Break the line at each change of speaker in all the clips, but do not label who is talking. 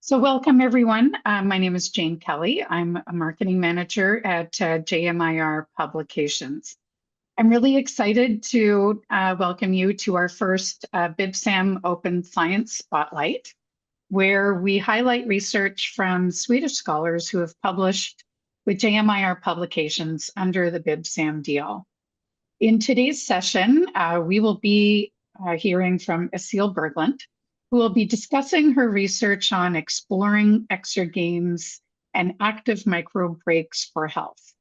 So welcome everyone. My name is Jane Kelly. I'm a marketing manager at JMIR Publications. I'm really excited to welcome you to our first Bibsam Open Science Spotlight, where we highlight research from Swedish scholars who have published with JMIR Publications under the Bibsam deal. In today's session, we will be hearing from Aseel Berglund, who will be discussing her research on exploring Exergames and active microbreaks for health.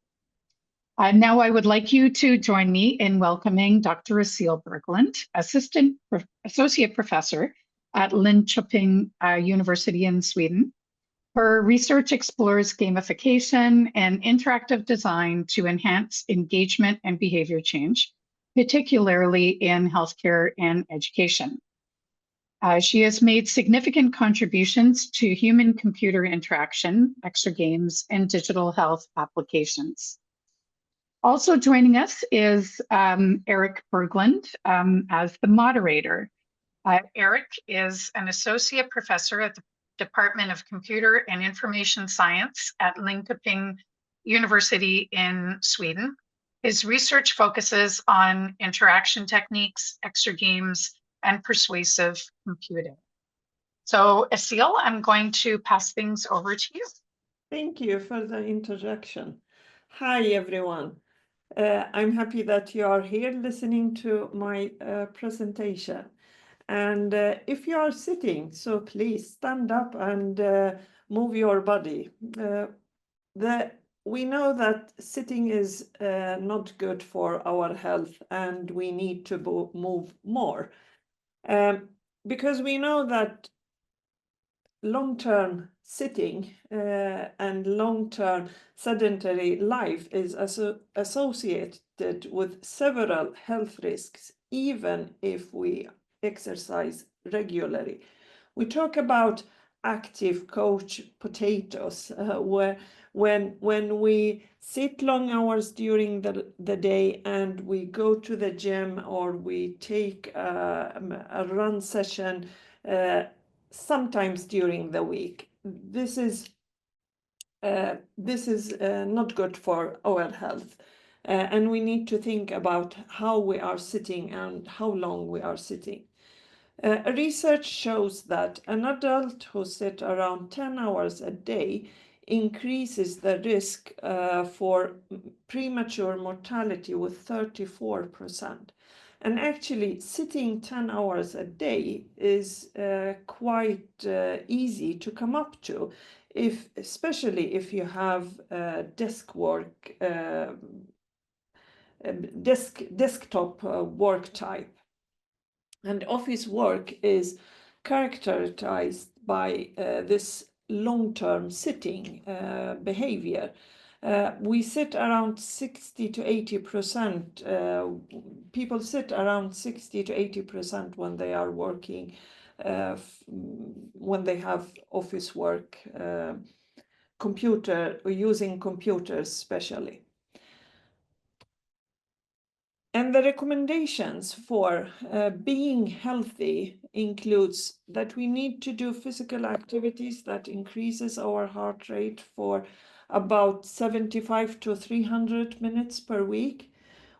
Now I would like you to join me in welcoming Dr. Aseel Berglund, Associate Professor at Linköping University in Sweden. Her research explores gamification and interactive design to enhance engagement and behavior change, particularly in healthcare and education. She has made significant contributions to human-computer interaction, Exergames, and digital health applications. Also joining us is Erik Berglund as the moderator. Erik is an associate professor at the Department of Computer and Information Science at Linköping University in Sweden. His research focuses on interaction techniques, Exergames, and persuasive computing. So Aseel, I'm going to pass things over to you.
Thank you for the introduction. Hi, everyone. I'm happy that you are here listening to my presentation. And if you are sitting, so please stand up and move your body. We know that sitting is not good for our health, and we need to move more. Because we know that long-term sitting and long-term sedentary life is associated with several health risks, even if we exercise regularly. We talk about active couch potatoes, where when we sit long hours during the day and we go to the gym or we take a run session sometimes during the week. This is not good for our health. And we need to think about how we are sitting and how long we are sitting. Research shows that an adult who sits around 10 hours a day increases the risk for premature mortality with 34%. And actually, sitting 10 hours a day is quite easy to come up to, especially if you have desk work, desktop work type. And office work is characterized by this long-term sitting behavior. We sit around 60 to 80%. People sit around 60 to 80% when they are working, when they have office work, using computers especially. And the recommendations for being healthy includes that we need to do physical activities that increases our heart rate for about 75 to 300 minutes per week.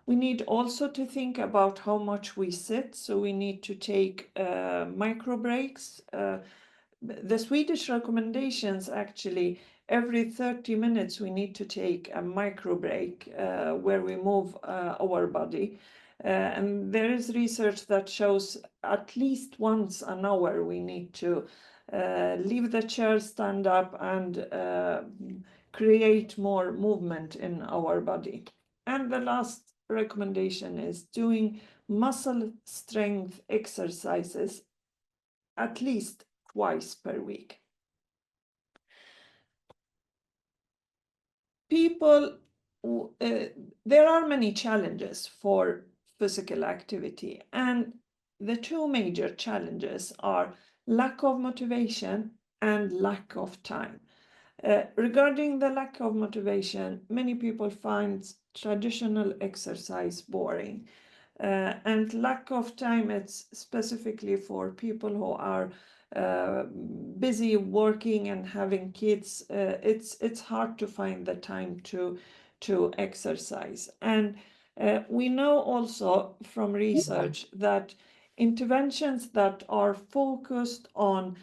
We need also to think about how much we sit, so we need to take micro breaks. The Swedish recommendations actually, every 30 minutes we need to take a micro break where we move our body. And there is research that shows at least once an hour we need to leave the chair, stand up, and create more movement in our body. And the last recommendation is doing muscle strength exercises at least twice per week. There are many challenges for physical activity, and the two major challenges are lack of motivation and lack of time. Regarding the lack of motivation, many people find traditional exercise boring. And lack of time, it's specifically for people who are busy working and having kids, it's hard to find the time to exercise. And we know also from research that interventions that are focused on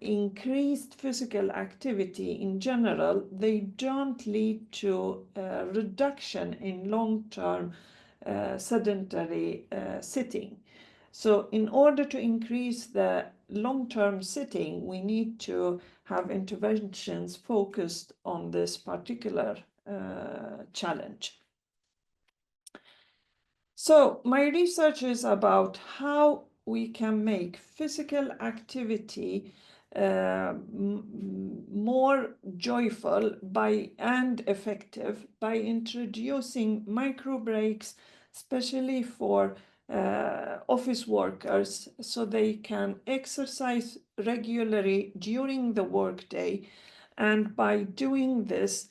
increased physical activity in general, they don't lead to reduction in long-term sedentary sitting. So in order to increase the long-term sitting, we need to have interventions focused on this particular challenge. So my research is about how we can make physical activity more joyful and effective by introducing micro breaks, especially for office workers, so they can exercise regularly during the workday. And by doing this,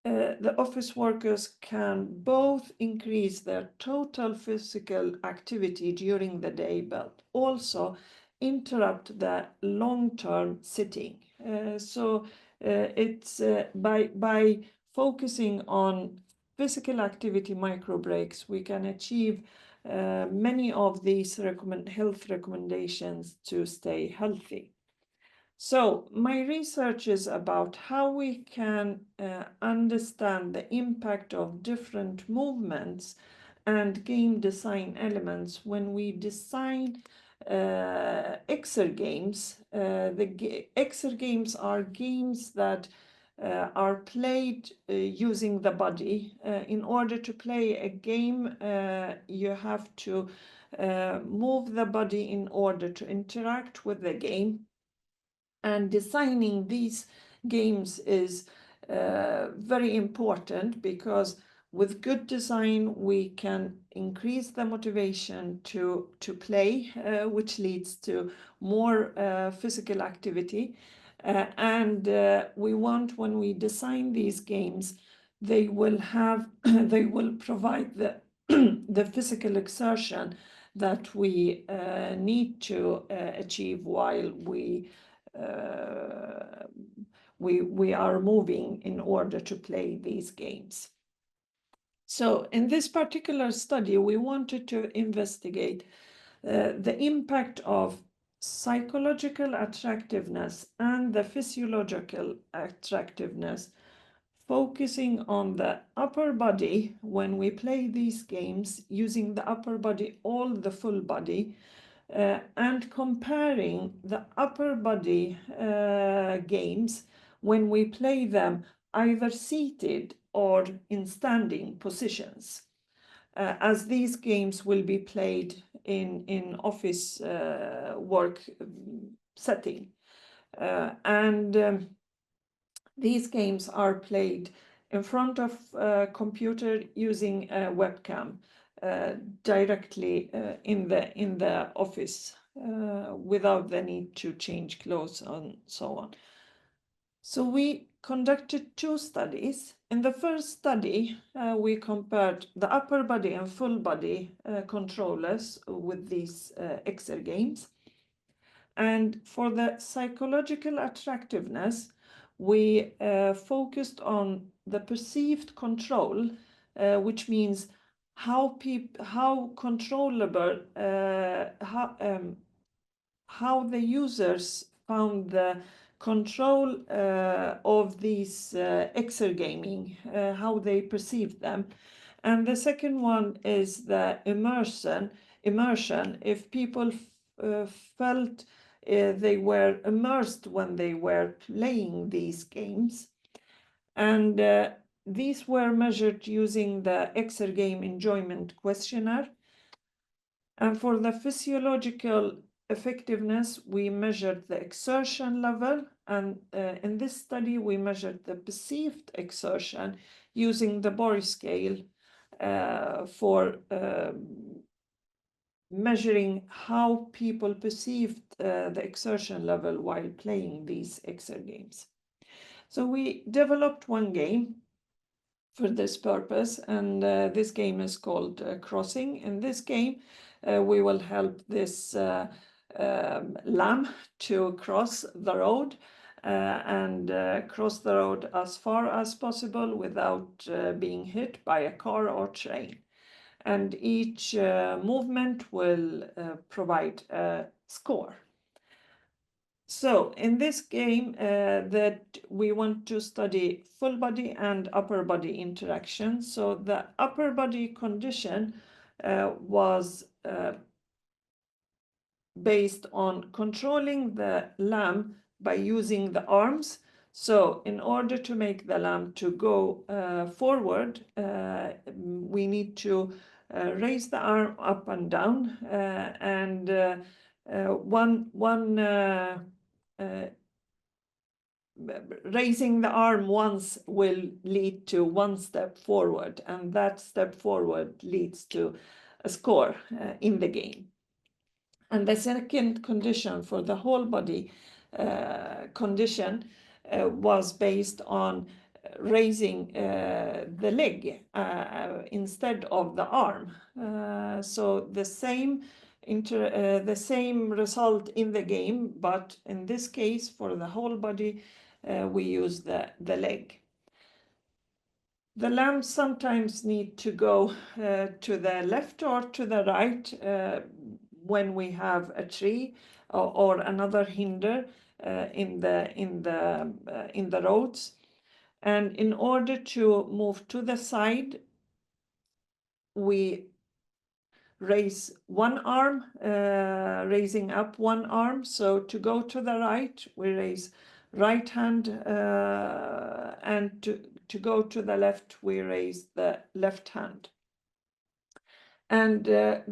the office workers can both increase their total physical activity during the day, but also interrupt the long-term sitting. So it's by focusing on physical activity micro breaks, we can achieve many of these health recommendations to stay healthy. So my research is about how we can understand the impact of different movements and game design elements when we design exergames. The exergames are games that are played using the body. In order to play a game, you have to move the body in order to interact with the game. And designing these games is very important, because with good design, we can increase the motivation to play, which leads to more physical activity. And we want, when we design these games, they will have, they will provide the, the physical exertion that we need to achieve while we are moving in order to play these games. So in this particular study, we wanted to investigate the impact of psychological attractiveness and the physiological attractiveness, focusing on the upper body when we play these games, using the upper body, all the full body, and comparing the upper body games when we play them either seated or in standing positions, as these games will be played in office work setting. These games are played in front of a computer using a webcam. Directly in the office without the need to change clothes and so on. So we conducted 2 studies. In the first study, we compared the upper body and full body controllers with these exergames. And for the psychological attractiveness, we focused on the perceived control, which means how controllable, how the users found the control of these exergaming, how they perceived them. And the second one is the immersion. If people felt they were immersed when they were playing these games. And these were measured using the Exergame Enjoyment Questionnaire. And for the physiological effectiveness, we measured the exertion level. And in this study, we measured the perceived exertion using the Borg scale for measuring how people perceived the exertion level while playing these exergames. So we developed one game for this purpose, and this game is called Crossing. In this game, we will help this lamb to cross the road and cross the road as far as possible without being hit by a car or train. And each movement will provide a score. So in this game that we want to study full body and upper body interaction. So the upper body condition was based on controlling the lamb by using the arms. So in order to make the lamb to go forward, we need to raise the arm up and down, and raising the arm once will lead to one step forward, and that step forward leads to a score in the game. And the second condition for the whole body condition was based on raising the leg instead of the arm. So the same result in the game, but in this case for the whole body we use the leg. The lambs sometimes need to go to the left or to the right when we have a tree or another hinder in the roads. And in order to move to the side, we raise one arm, raising up one arm. So to go to the right, we raise right hand, and to go to the left, we raise the left hand. And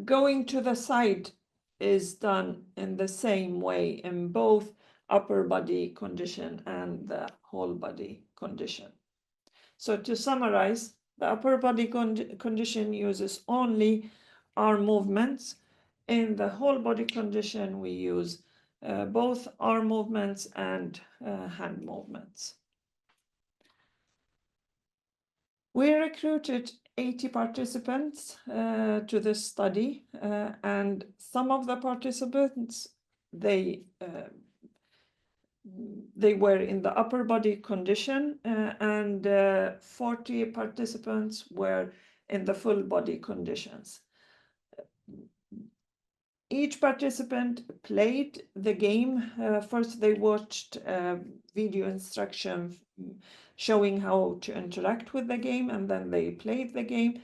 going to the side is done in the same way in both upper body condition and the whole body condition. So to summarize, the upper body condition uses only arm movements. In the whole body condition, we use both arm movements and hand movements. We recruited 80 participants to this study, and some of the participants, they were in the upper body condition, and 40 participants were in the full body conditions. Each participant played the game. First, they watched video instruction showing how to interact with the game, and then they played the game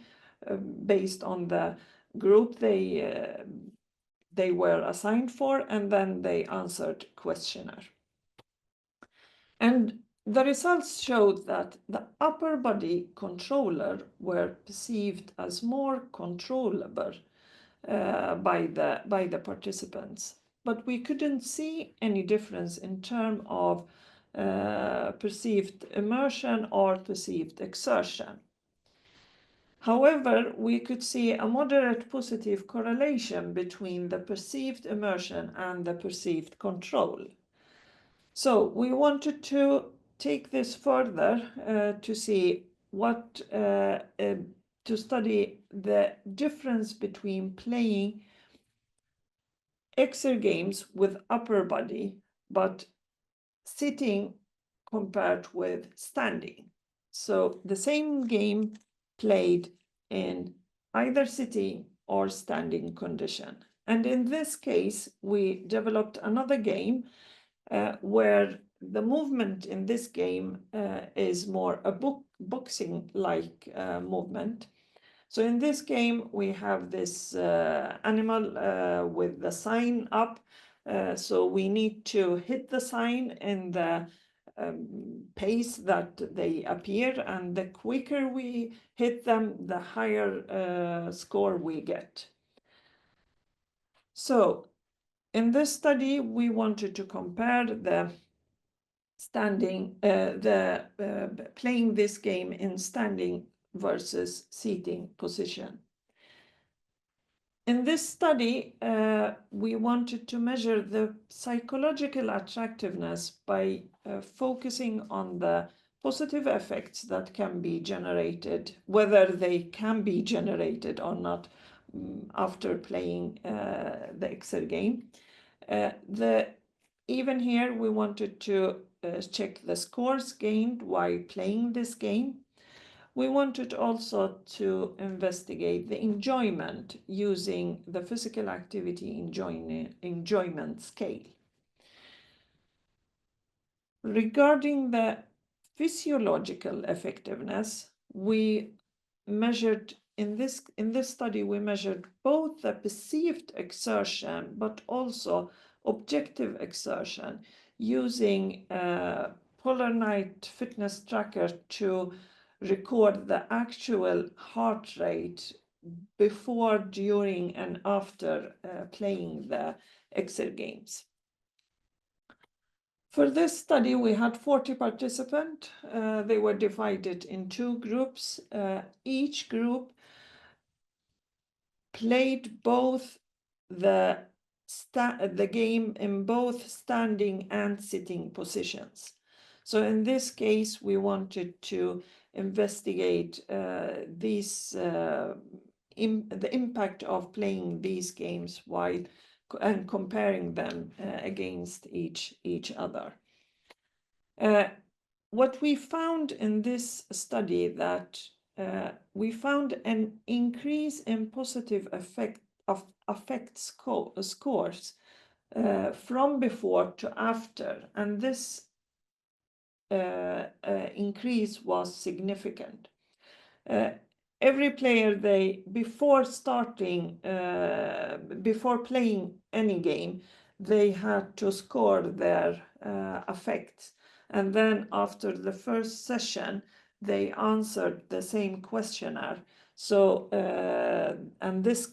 based on the group they were assigned for, and then they answered questionnaire. And the results showed that the upper body controller were perceived as more controllable by the participants, but we couldn't see any difference in terms of perceived immersion or perceived exertion. However, we could see a moderate positive correlation between the perceived immersion and the perceived control. So we wanted to take this further to see what to study the difference between playing Exergames with upper body, but sitting compared with standing. So the same game played in either sitting or standing condition. And in this case, we developed another game where the movement in this game is more a boxing-like movement. So in this game, we have this animal with the sign up. So we need to hit the sign in the pace that they appear. And the quicker we hit them, the higher score we get. So in this study, we wanted to compare the playing this game in standing versus seating position. In this study, we wanted to measure the psychological attractiveness by focusing on the positive effects that can be generated, whether they can be generated or not after playing the Exergame. Even here, we wanted to check the scores gained while playing this game. We wanted also to investigate the enjoyment using the physical activity enjoyment scale. Regarding the physiological effectiveness, we measured in this study, we measured both the perceived exertion but also objective exertion using a Polar Night fitness tracker to record the actual heart rate before, during, and after playing the Exergames. For this study, we had 40 participants. They were divided in 2 groups. Each group played both the game in both standing and sitting positions. So in this case, we wanted to investigate the impact of playing these games and comparing them against each other. What we found in this study that we found an increase in positive affect scores from before to after, and this increase was significant. Every player, before playing any game, they had to score their affects, and then after the first session, they answered the same questionnaire. So, and these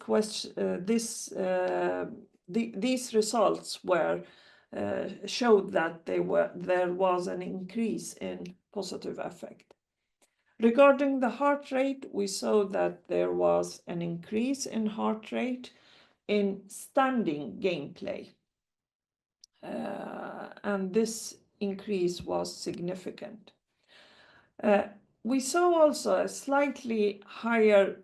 results showed that there was an increase in positive affect. Regarding the heart rate, we saw that there was an increase in heart rate in standing gameplay, and this increase was significant. We saw also a slightly higher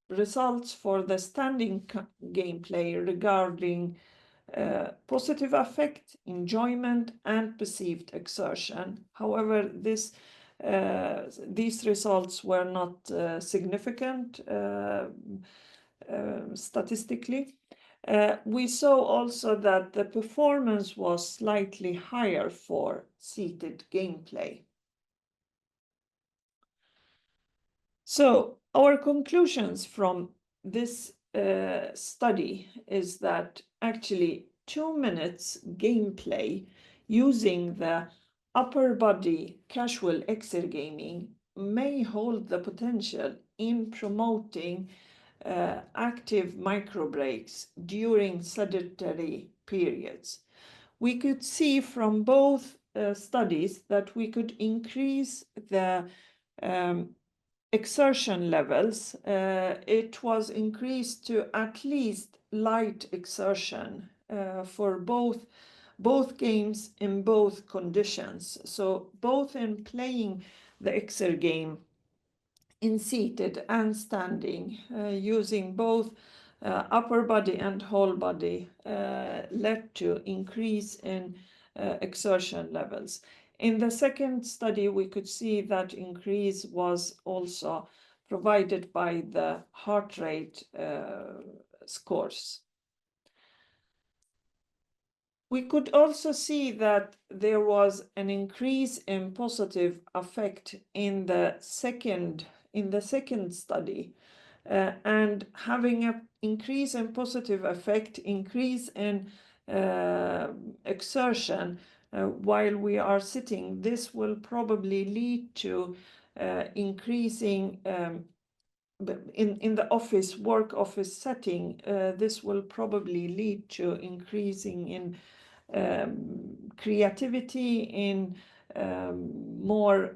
results for the standing gameplay regarding positive affect, enjoyment, and perceived exertion. However, these results were not significant statistically. We saw also that the performance was slightly higher for seated gameplay. So our conclusions from this study is that actually 2 minutes gameplay using the upper body casual exergaming may hold the potential in promoting active microbreaks during sedentary periods. We could see from both studies that we could increase the exertion levels. It was increased to at least light exertion for both games in both conditions. So both in playing the Exergame in seated and standing, using both upper body and whole body led to increase in exertion levels. In the second study, we could see that increase was also provided by the heart rate scores. We could also see that there was an increase in positive affect in the second study, and having an increase in positive affect, increase in exertion while we are sitting, this will probably lead to increasing in the work office setting. This will probably lead to increasing in creativity, in more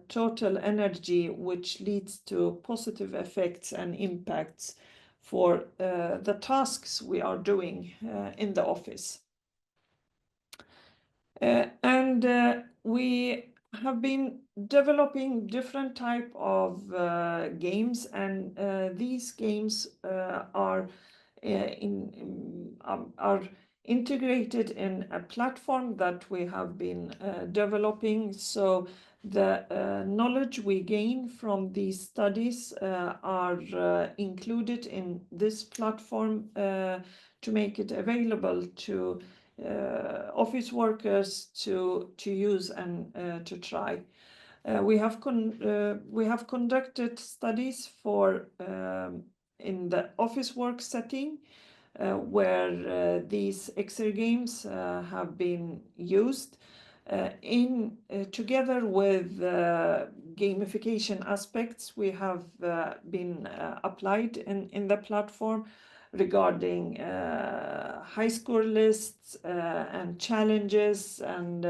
total energy, which leads to positive effects and impacts for the tasks we are doing in the office. And we have been developing different type of games, and these games are are integrated in a platform that we have been developing. So the knowledge we gain from these studies are included in this platform to make it available to office workers to use and to try. We have conducted studies for in the office work setting where these Exergames have been used together with gamification aspects we have been applied in the platform regarding high score lists and challenges and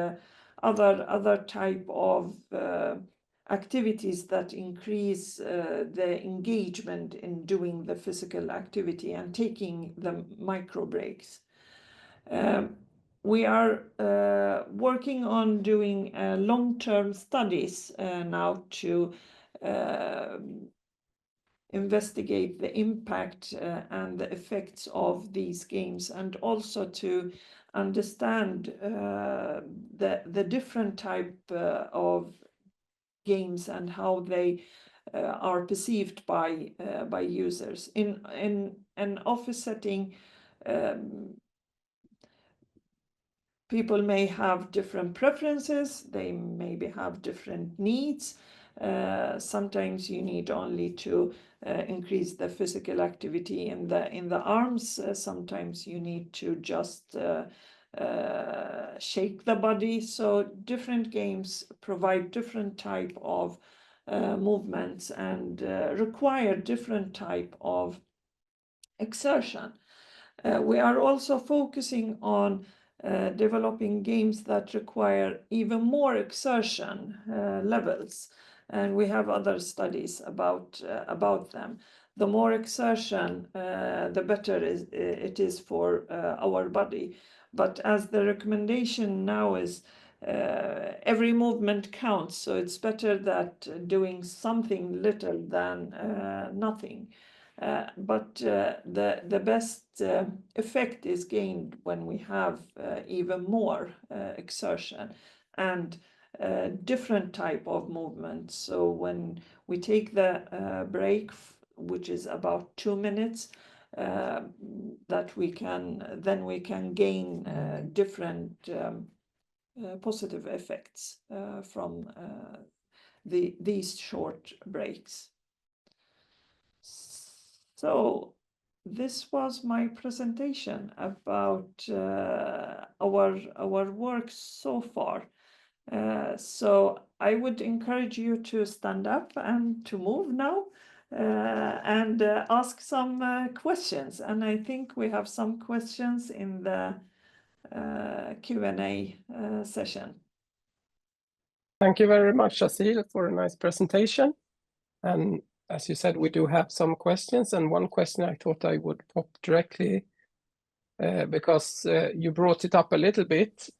other type of activities that increase the engagement in doing the physical activity and taking the micro breaks. We are working on doing long-term studies now to investigate the impact and the effects of these games, and also to understand the different type of games and how they are perceived by users. In an office setting, people may have different preferences, they maybe have different needs. Sometimes you need only to increase the physical activity in the arms. Sometimes you need to just shake the body. So different games provide different type of movements and require different type of exertion. We are also focusing on developing games that require even more exertion levels, and we have other studies about them. The more exertion, the better it is for our body. But as the recommendation now is, every movement counts, so it's better that doing something little than nothing. But the best effect is gained when we have even more exertion and different type of movement. So when we take the break, which is about 2 minutes, that we can gain different positive effects from these short breaks. So this was my presentation about our work so far. So I would encourage you to stand up and to move now and ask some questions. And I think we have some questions in the Q&A session.
Thank you very much, Aseel, for a nice presentation. And as you said, we do have some questions, and one question I thought I would pop directly because you brought it up a little bit.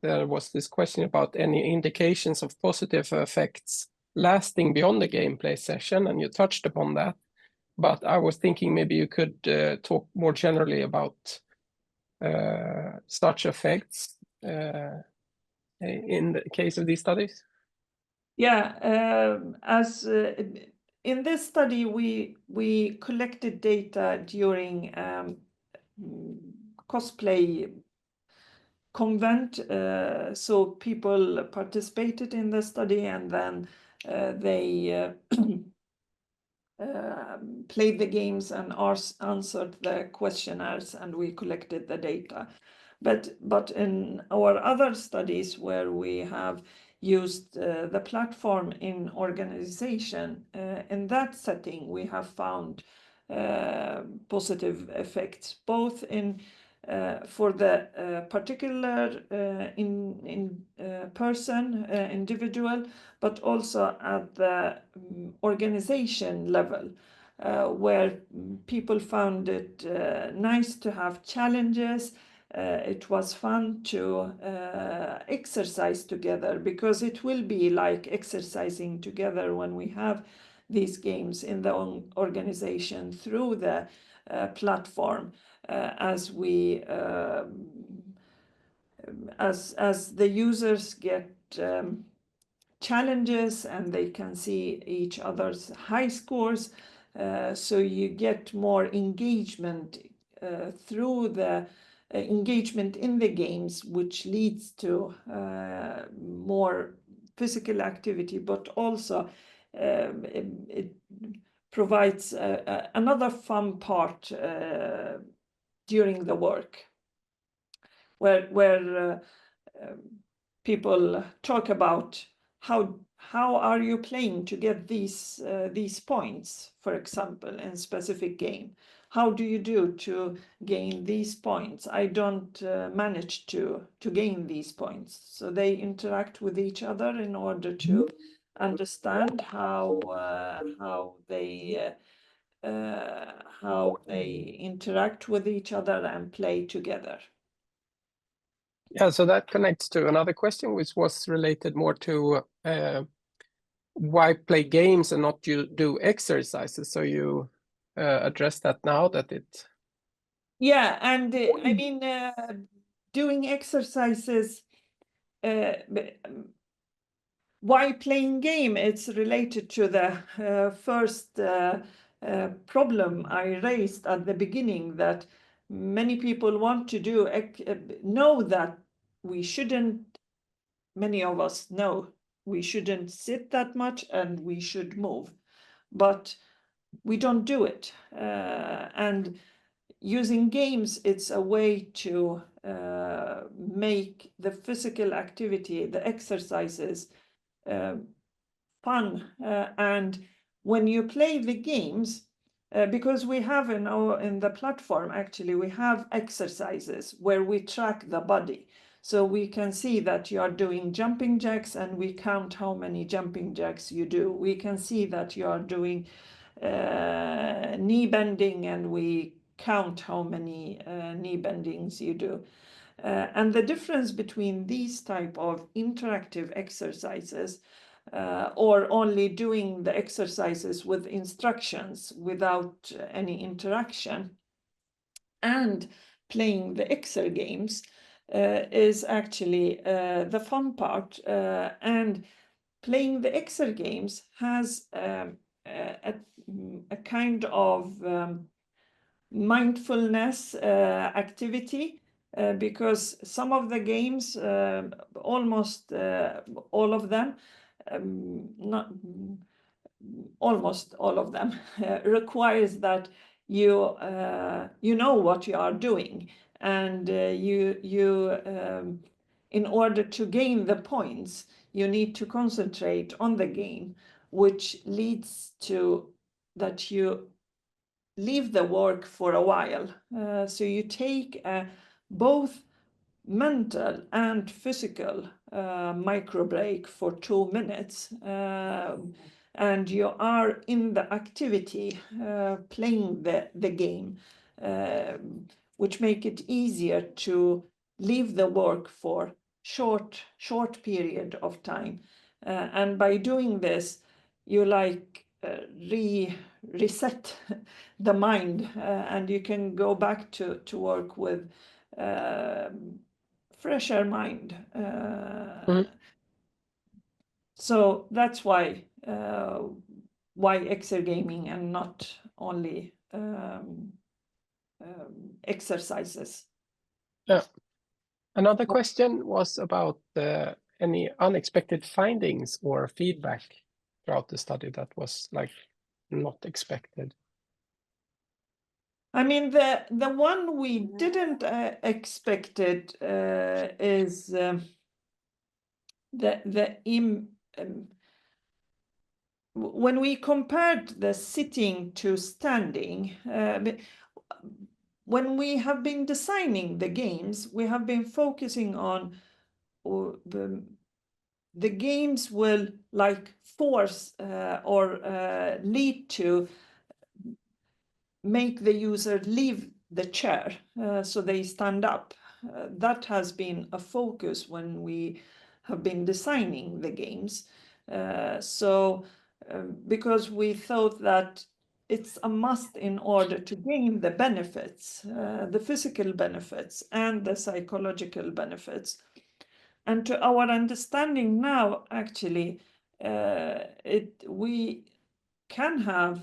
There was this question about any indications of positive effects lasting beyond the gameplay session, and you touched upon that. But I was thinking maybe you could talk more generally about such effects in the case of these studies.
Yeah, in this study, we collected data during cosplay convent, so people participated in the study, and then they played the games and answered the questionnaires, and we collected the data. But in our other studies where we have used the platform in organization, in that setting we have found positive effects, both in for the particular individual, but also at the organization level, where people found it nice to have challenges. It was fun to exercise together, because it will be like exercising together when we have these games in the organization through the platform as the users get challenges and they can see each other's high scores. So you get more engagement through the engagement in the games, which leads to more physical activity, but also it provides another fun part during the work, where people talk about how are you playing to get these points, for example, in specific game. How do you do to gain these points? I don't manage to gain these points. So they interact with each other in order to understand how they interact with each other and play together.
Yeah, so that connects to another question, which was related more to why play games and not do exercises. So you address that now that it.
Yeah, and I mean, doing exercises, why playing game? It's related to the first problem I raised at the beginning, that many people want to know that we shouldn't, many of us know we shouldn't sit that much and we should move, but we don't do it. And using games, it's a way to make the physical activity, the exercises, fun. And when you play the games, because we have in the platform, actually, we have exercises where we track the body. So we can see that you are doing jumping jacks and we count how many jumping jacks you do. We can see that you are doing knee bending and we count how many knee bendings you do. And the difference between these type of interactive exercises or only doing the exercises with instructions without any interaction and playing the Exergames is actually the fun part. And playing the Exergames has a kind of mindfulness activity, because some of the games, almost all of them, not almost all of them, requires that you know what you are doing, and in order to gain the points, you need to concentrate on the game, which leads to that you leave the work for a while. So you take both mental and physical micro break for 2 minutes, and you are in the activity playing the game, which make it easier to leave the work for short period of time. And by doing this, you reset the mind, and you can go back to work with fresher mind. So that's why exergaming and not only exercises.
Yeah. Another question was about any unexpected findings or feedback throughout the study that was not expected.
I mean, the one we didn't expected is when we compared the sitting to standing. When we have been designing the games, we have been focusing on the games will force or lead to make the user leave the chair so they stand up. That has been a focus when we have been designing the games. So because we thought that it's a must in order to gain the benefits, the physical benefits and the psychological benefits. And to our understanding now, actually, we can have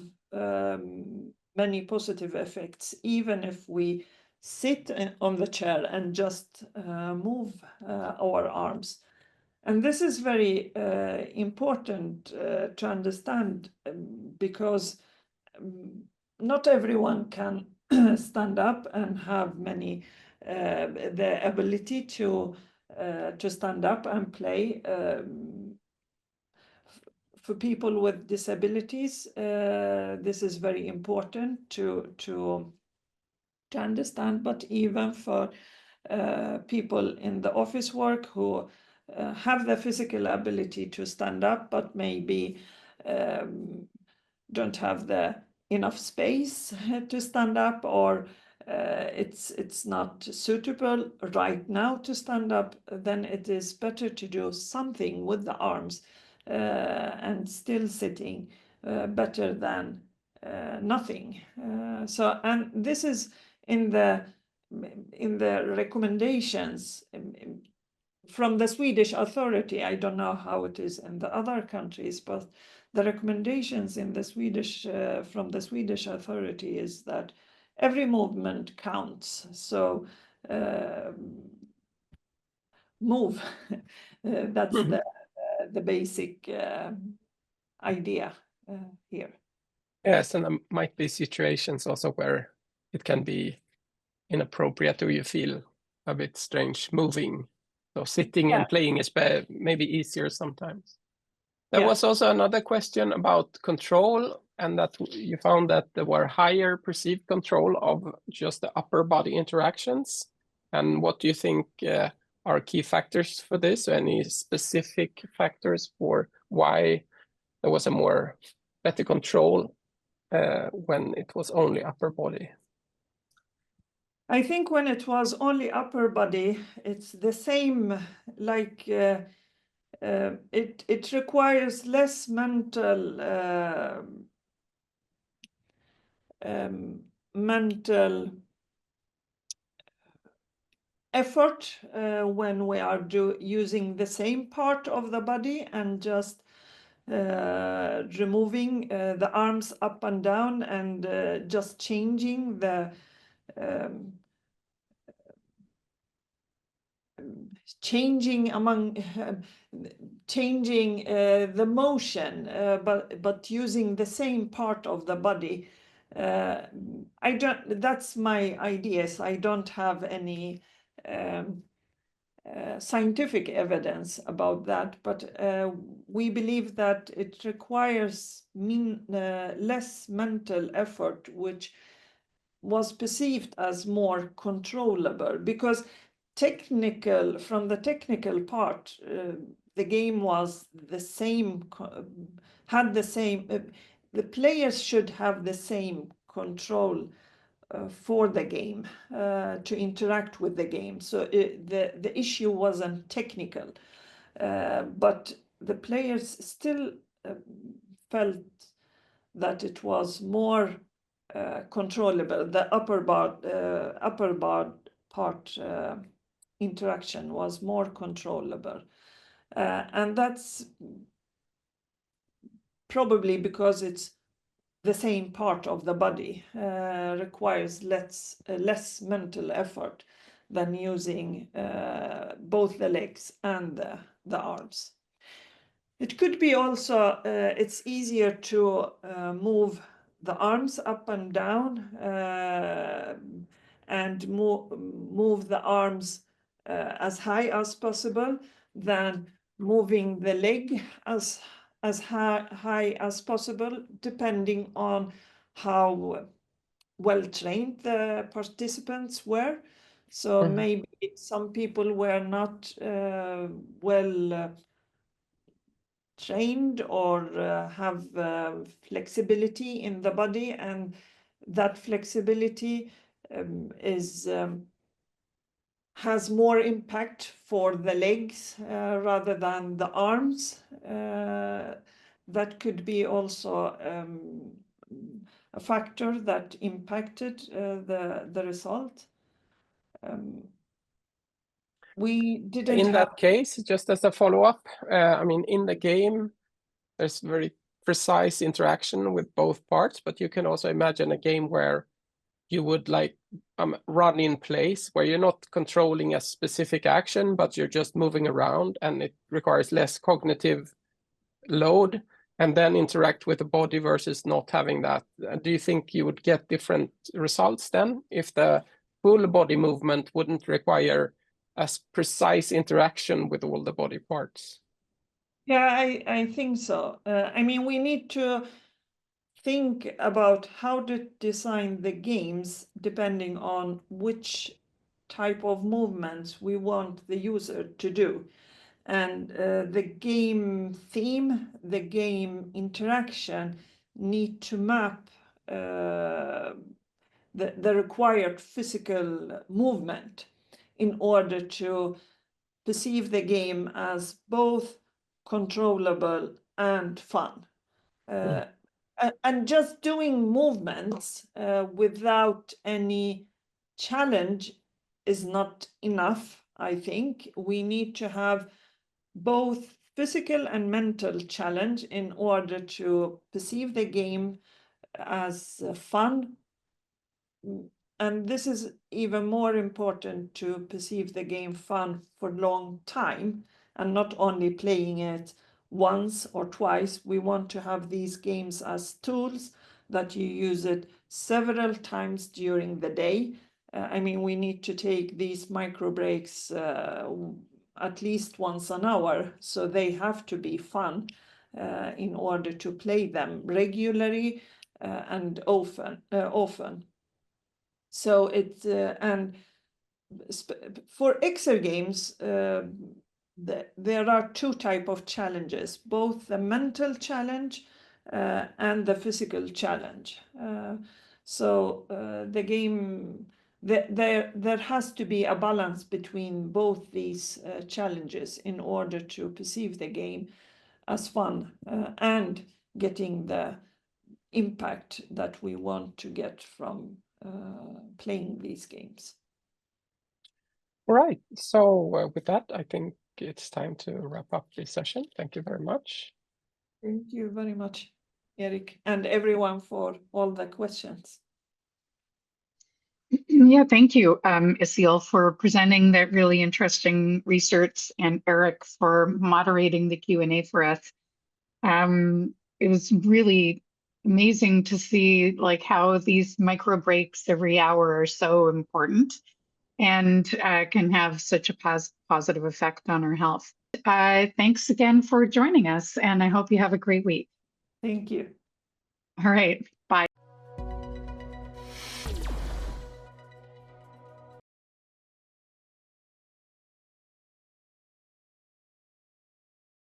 many positive effects, even if we sit on the chair and just move our arms. And this is very important to understand, because not everyone can stand up and have the ability to stand up and play. For people with disabilities, this is very important to understand, but even for people in the office work who have the physical ability to stand up, but maybe don't have the enough space to stand up, or it's not suitable right now to stand up, then it is better to do something with the arms and still sitting, better than nothing. And this is in the recommendations from the Swedish authority. I don't know how it is in the other countries, but the recommendations in the Swedish from the Swedish authority is that every movement counts. So move. That's the basic idea here.
Yes, and there might be situations also where it can be inappropriate, or you feel a bit strange moving. So sitting and playing is maybe easier sometimes. There was also another question about control, and that you found that there were higher perceived control of just the upper body interactions. And what do you think are key factors for this? Any specific factors for why there was a better control when it was only upper body?
I think when it was only upper body, it's the same, like it requires less mental effort when we are using the same part of the body and just removing the arms up and down and just changing the the motion, but using the same part of the body. That's my ideas. I don't have any scientific evidence about that, but we believe that it requires less mental effort, which was perceived as more controllable, because from the technical part, the game was the same, the players should have the same control for the game, to interact with the game. So the issue wasn't technical, but the players still felt that it was more controllable. The upper part interaction was more controllable, and that's probably because it's the same part of the body, requires less mental effort than using both the legs and the arms. It could be also it's easier to move the arms up and down and move the arms as high as possible than moving the leg as high as possible, depending on how well trained the participants were. So maybe some people were not well trained or have flexibility in the body, and that flexibility has more impact for the legs rather than the arms. that could be also a factor that impacted the result. We didn't
In
have...
that case, just as a follow-up, I mean, in the game, there's very precise interaction with both parts, but you can also imagine a game where you would like run in place, where you're not controlling a specific action, but you're just moving around, and it requires less cognitive load, and then interact with the body versus not having that. Do you think you would get different results then if the full body movement wouldn't require a precise interaction with all the body parts?
Yeah, I think so. I mean, we need to think about how to design the games depending on which type of movements we want the user to do. And the game theme, the game interaction need to map the required physical movement in order to perceive the game as both controllable and fun. And just doing movements without any challenge is not enough, I think. We need to have both physical and mental challenge in order to perceive the game as fun. And this is even more important to perceive the game fun for a long time and not only playing it once or twice. We want to have these games as tools that you use it several times during the day. I mean, we need to take these micro breaks at least once an hour, so they have to be fun in order to play them regularly and often. So it's and for Exergames, there are two types of challenges, both the mental challenge and the physical challenge. So the game, there has to be a balance between both these challenges in order to perceive the game as fun and getting the impact that we want to get from playing these games.
All right. So with that, I think it's time to wrap up this session. Thank you very much.
Thank you very much, Erik, and everyone for all the questions.
Yeah, thank you, Aseel, for presenting that really interesting research, and Erik for moderating the Q&A for us. It was really amazing to see like how these micro breaks every hour are so important and can have such a positive effect on our health. Thanks again for joining us, and I hope you have a great week.
Thank you.
All right, bye.